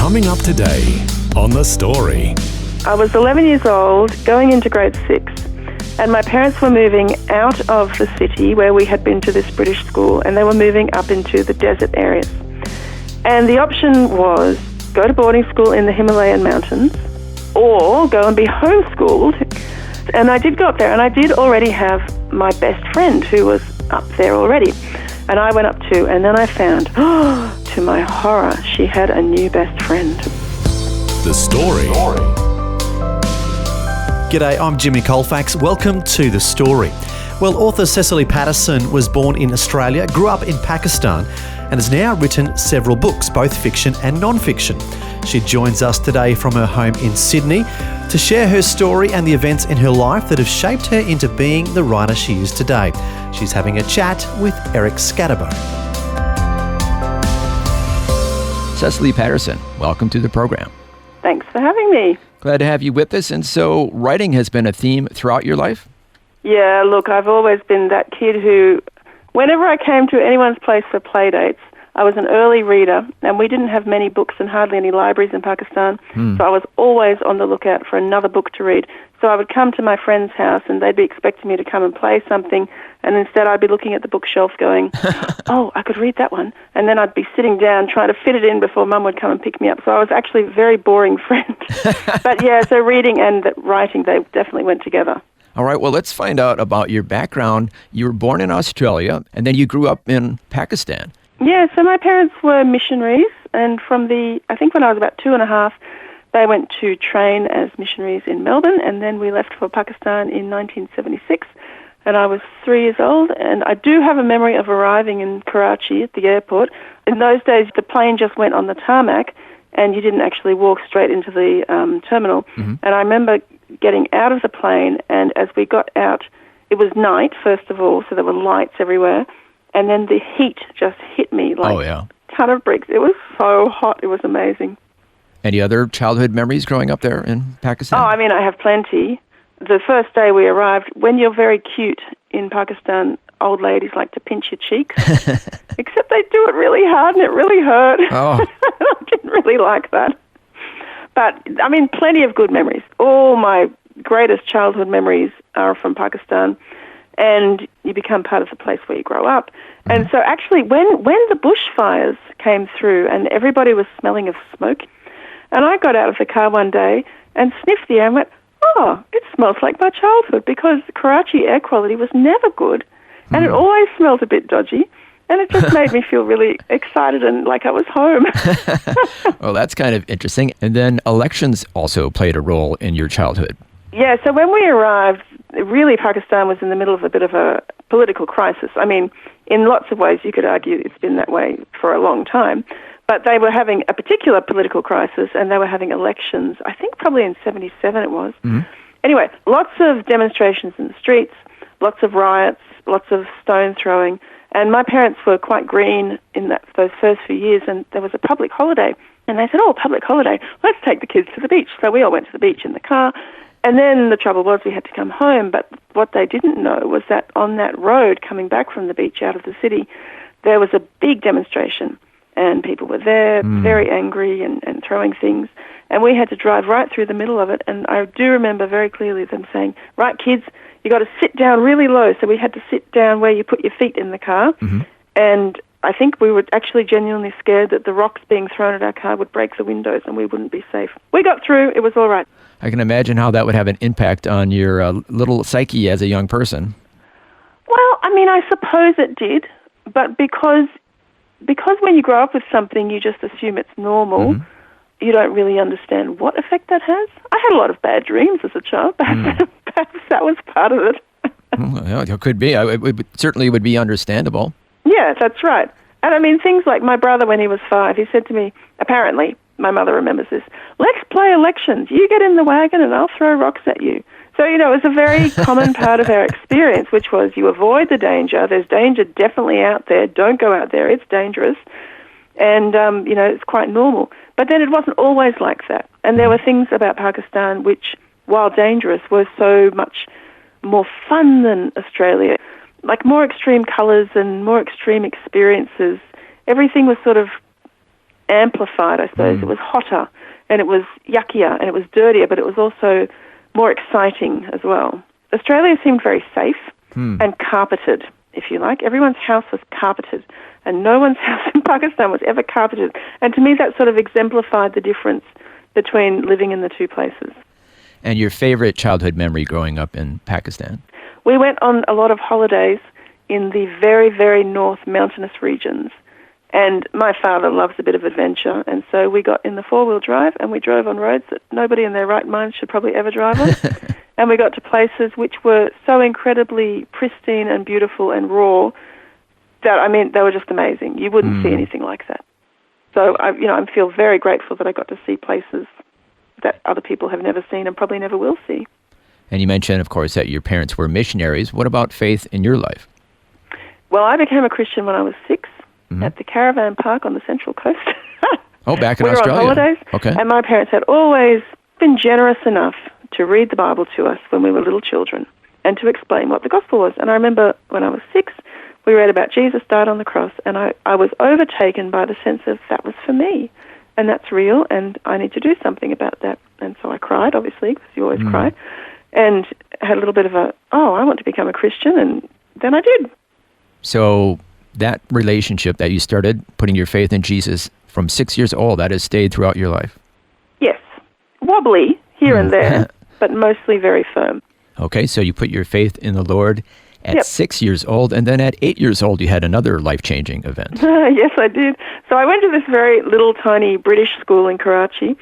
Coming up today on The Story. I was 11 years old, going into grade 6, and my parents were moving out of the city where we had been to this British school, and they were moving up into the desert areas. And the option was go to boarding school in the Himalayan mountains or go and be homeschooled. And I did go up there, and I did already have my best friend who was up there already. And I went up too, and then I found, to my horror, she had a new best friend. The Story. G'day, I'm Jimmy Colefax. Welcome to The Story. Well, author Cecily Paterson was born in Australia, grew up in Pakistan, and has now written several books, both fiction and non-fiction. She joins us today from her home in Sydney to share her story and the events in her life that have shaped her into being the writer she is today. She's having a chat with Eric Scatterbo. Cecily Paterson, welcome to the program. Thanks for having me. Glad to have you with us. And so writing has been a theme throughout your life? Yeah, look, I've always been that kid who, whenever I came to anyone's place for play dates, I was an early reader, and we didn't have many books and hardly any libraries in Pakistan, so I was always on the lookout for another book to read. So I would come to my friend's house, and they'd be expecting me to come and play something, and instead I'd be looking at the bookshelf going, oh, I could read that one. And then I'd be sitting down trying to fit it in before Mum would come and pick me up. So I was actually a very boring friend. But yeah, so reading and writing, they definitely went together. All right, well, let's find out about your background. You were born in Australia, and then you grew up in Pakistan. Yeah, so my parents were missionaries, and I think when I was about 2.5, they went to train as missionaries in Melbourne, and then we left for Pakistan in 1976, and I was 3 years old, and I do have a memory of arriving in Karachi at the airport. In those days, the plane just went on the tarmac, and you didn't actually walk straight into the terminal. Mm-hmm. And I remember getting out of the plane, and as we got out, it was night, first of all, so there were lights everywhere. And then the heat just hit me like a ton of bricks. It was so hot. It was amazing. Any other childhood memories growing up there in Pakistan? Oh, I mean, I have plenty. The first day we arrived, when you're very cute in Pakistan, old ladies like to pinch your cheeks. Except they do it really hard and it really hurt. Oh. I didn't really like that. But, I mean, plenty of good memories. All my greatest childhood memories are from Pakistan. And you become part of the place where you grow up. And so actually when the bushfires came through and everybody was smelling of smoke, and I got out of the car one day and sniffed the air and went, oh, it smells like my childhood, because Karachi air quality was never good and it always smelled a bit dodgy. And it just made me feel really excited and like I was home. Well, that's kind of interesting. And then elections also played a role in your childhood. Yeah, so when we arrived, really Pakistan was in the middle of a bit of a political crisis. I mean, in lots of ways you could argue it's been that way for a long time. But they were having a particular political crisis, and they were having elections, I think probably in 1977 it was. Mm-hmm. Anyway, lots of demonstrations in the streets, lots of riots, lots of stone throwing. And my parents were quite green in those first few years, and there was a public holiday. And they said, oh, public holiday, let's take the kids to the beach. So we all went to the beach in the car. And then the trouble was we had to come home, but what they didn't know was that on that road coming back from the beach out of the city, there was a big demonstration, and people were there very angry and throwing things, and we had to drive right through the middle of it. And I do remember very clearly them saying, right, kids, you got to sit down really low. So we had to sit down where you put your feet in the car, and I think we were actually genuinely scared that the rocks being thrown at our car would break the windows and we wouldn't be safe. We got through. It was all right. I can imagine how that would have an impact on your little psyche as a young person. Well, I mean, I suppose it did, but because when you grow up with something, you just assume it's normal. You don't really understand what effect that has. I had a lot of bad dreams as a child. Perhaps that was part of it. Well, it could be. It certainly would be understandable. Yeah, that's right. And I mean, things like my brother, when he was 5, he said to me, apparently, my mother remembers this, let's play elections. You get in the wagon and I'll throw rocks at you. So, it was a very common part of our experience, which was you avoid the danger. There's danger definitely out there. Don't go out there. It's dangerous. And, it's quite normal. But then it wasn't always like that. And there were things about Pakistan which, while dangerous, were so much more fun than Australia. Like more extreme colours and more extreme experiences. Everything was sort of amplified, I suppose. It was hotter, and it was yuckier, and it was dirtier, but it was also more exciting as well. Australia seemed very safe and carpeted, if you like. Everyone's house was carpeted, and no one's house in Pakistan was ever carpeted. And to me, that sort of exemplified the difference between living in the two places. And your favorite childhood memory growing up in Pakistan? We went on a lot of holidays in the very, very north mountainous regions. And my father loves a bit of adventure, and so we got in the four-wheel drive and we drove on roads that nobody in their right mind should probably ever drive on. And we got to places which were so incredibly pristine and beautiful and raw that, I mean, they were just amazing. You wouldn't see anything like that. So I feel very grateful that I got to see places that other people have never seen and probably never will see. And you mentioned, of course, that your parents were missionaries. What about faith in your life? Well, I became a Christian when I was 6 at the caravan park on the Central Coast. Oh, back in we Australia. We were on holidays, okay. And my parents had always been generous enough to read the Bible to us when we were little children and to explain what the gospel was. And I remember when I was 6, we read about Jesus died on the cross, and I was overtaken by the sense of that was for me, and that's real, and I need to do something about that. And so I cried, obviously, because you always cry, and had a little bit of I want to become a Christian, and then I did. So that relationship that you started, putting your faith in Jesus from 6 years old, that has stayed throughout your life? Yes. Wobbly here and there, but mostly very firm. Okay, so you put your faith in the Lord at 6 years old, and then at 8 years old, you had another life-changing event. Yes, I did. So I went to this very little, tiny British school in Karachi,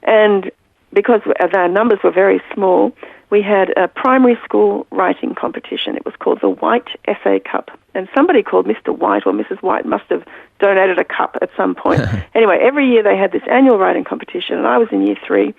and because our numbers were very small, we had a primary school writing competition. It was called the White Essay Cup, and somebody called Mr. White or Mrs. White must have donated a cup at some point. Anyway, every year they had this annual writing competition, and I was in year 3,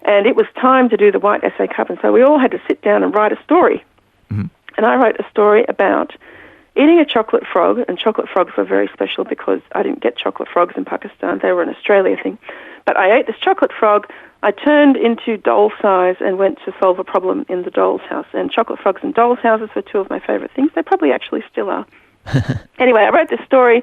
and it was time to do the White Essay Cup, and so we all had to sit down and write a story. And I wrote a story about eating a chocolate frog, and chocolate frogs were very special because I didn't get chocolate frogs in Pakistan. They were an Australia thing. But I ate this chocolate frog. I turned into doll size and went to solve a problem in the doll's house. And chocolate frogs and dolls' houses were two of my favorite things. They probably actually still are. Anyway, I wrote this story.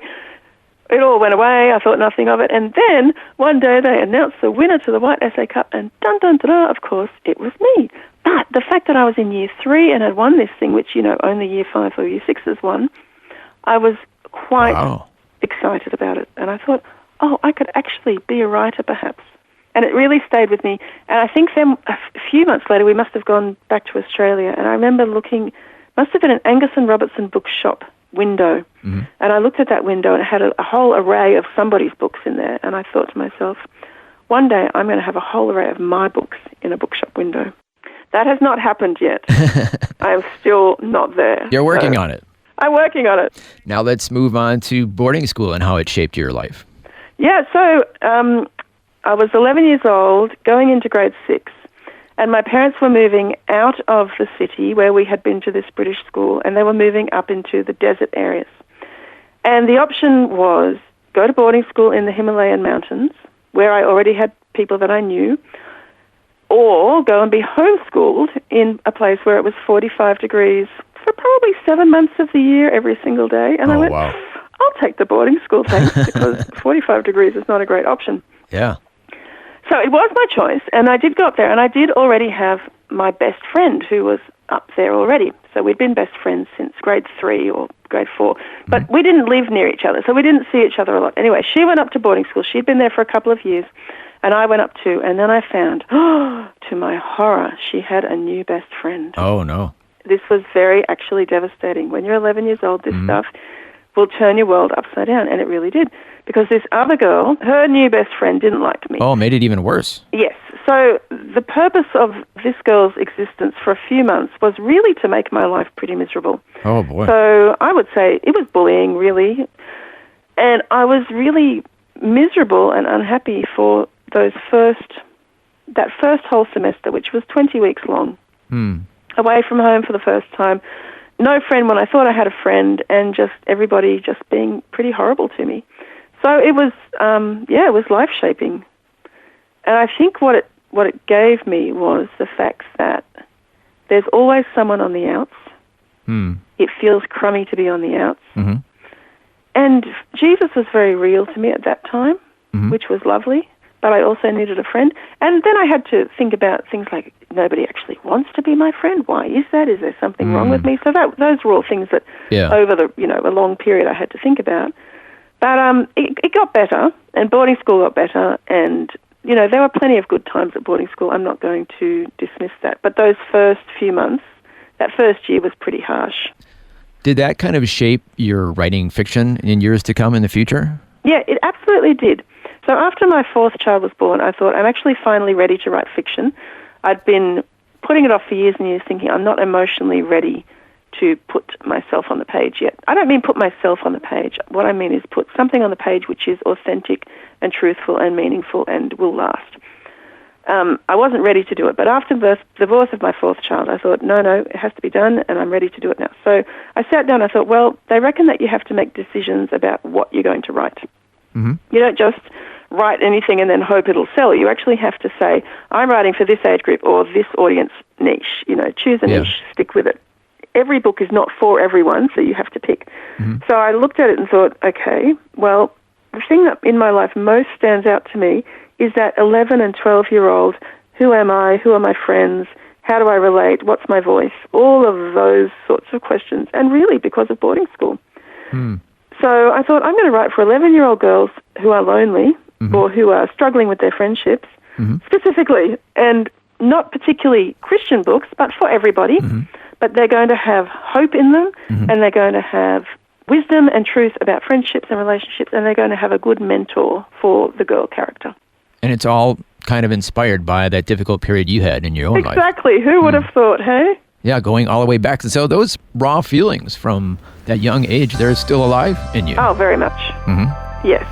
It all went away. I thought nothing of it. And then one day they announced the winner to the White Essay Cup, and dun-dun-da-da, of course, it was me. But the fact that I was in year 3 and had won this thing, which, only year 5 or year 6 has won, I was quite excited about it. And I thought, I could actually be a writer perhaps. And it really stayed with me. And I think then a few months later we must have gone back to Australia, and I remember looking, must have been an Angus and Robertson bookshop window. And I looked at that window and it had a whole array of somebody's books in there, and I thought to myself, one day I'm going to have a whole array of my books in a bookshop window. That has not happened yet. I am still not there. You're working on it. I'm working on it. Now let's move on to boarding school and how it shaped your life. Yeah, so I was 11 years old, going into grade 6, and my parents were moving out of the city where we had been to this British school, and they were moving up into the desert areas. And the option was go to boarding school in the Himalayan mountains, where I already had people that I knew, or go and be homeschooled in a place where it was 45 degrees for probably 7 months of the year every single day. And I went, I'll take the boarding school, thanks, because 45 degrees is not a great option. Yeah. So it was my choice, and I did go up there, and I did already have my best friend who was up there already. So we'd been best friends since grade 3 or grade 4, but we didn't live near each other, so we didn't see each other a lot. Anyway, she went up to boarding school. She'd been there for a couple of years, and I went up too, and then I found, to my horror, she had a new best friend. Oh, no. This was very actually devastating. When you're 11 years old, this stuff will turn your world upside down, and it really did, because this other girl, her new best friend, didn't like me. Oh, made it even worse. Yes. So the purpose of this girl's existence for a few months was really to make my life pretty miserable. Oh, boy. So I would say it was bullying, really, and I was really miserable and unhappy for that first whole semester, which was 20 weeks long, away from home for the first time. No friend when I thought I had a friend, and just everybody just being pretty horrible to me. So it was, it was life-shaping. And I think what it gave me was the fact that there's always someone on the outs. It feels crummy to be on the outs. And Jesus was very real to me at that time, which was lovely, but I also needed a friend. And then I had to think about things like, nobody actually wants to be my friend. Why is that? Is there something wrong with me? So those were all things that over a long period I had to think about. But it got better, and boarding school got better, and, there were plenty of good times at boarding school. I'm not going to dismiss that. But those first few months, that first year was pretty harsh. Did that kind of shape your writing fiction in years to come in the future? Yeah, it absolutely did. So after my fourth child was born, I thought, I'm actually finally ready to write fiction. I'd been putting it off for years and years, thinking I'm not emotionally ready to put myself on the page yet. I don't mean put myself on the page. What I mean is put something on the page which is authentic and truthful and meaningful and will last. I wasn't ready to do it, but after the divorce of my fourth child, I thought, no, it has to be done, and I'm ready to do it now. So I sat down and I thought, well, they reckon that you have to make decisions about what you're going to write. You don't just write anything and then hope it'll sell. You actually have to say, I'm writing for this age group or this audience niche. Choose a niche, stick with it. Every book is not for everyone, so you have to pick. So I looked at it and thought, okay, well, the thing that in my life most stands out to me is that 11 and 12-year-old, who am I, who are my friends, how do I relate, what's my voice, all of those sorts of questions, and really because of boarding school. So I thought, I'm going to write for 11-year-old girls who are lonely or who are struggling with their friendships, specifically, and not particularly Christian books, but for everybody. But they're going to have hope in them, and they're going to have wisdom and truth about friendships and relationships, and they're going to have a good mentor for the girl character. And it's all kind of inspired by that difficult period you had in your own life. Exactly. Who would have thought, hey? Yeah, going all the way back. So those raw feelings from that young age, they're still alive in you. Oh, very much. Yes.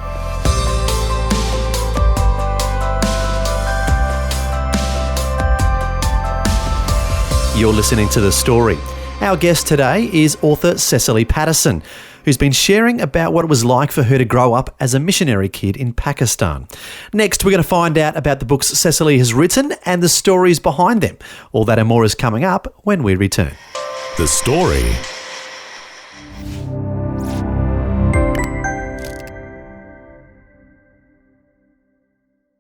You're listening to The Story. Our guest today is author Cecily Paterson, who's been sharing about what it was like for her to grow up as a missionary kid in Pakistan. Next, we're going to find out about the books Cecily has written and the stories behind them. All that and more is coming up when we return. The Story.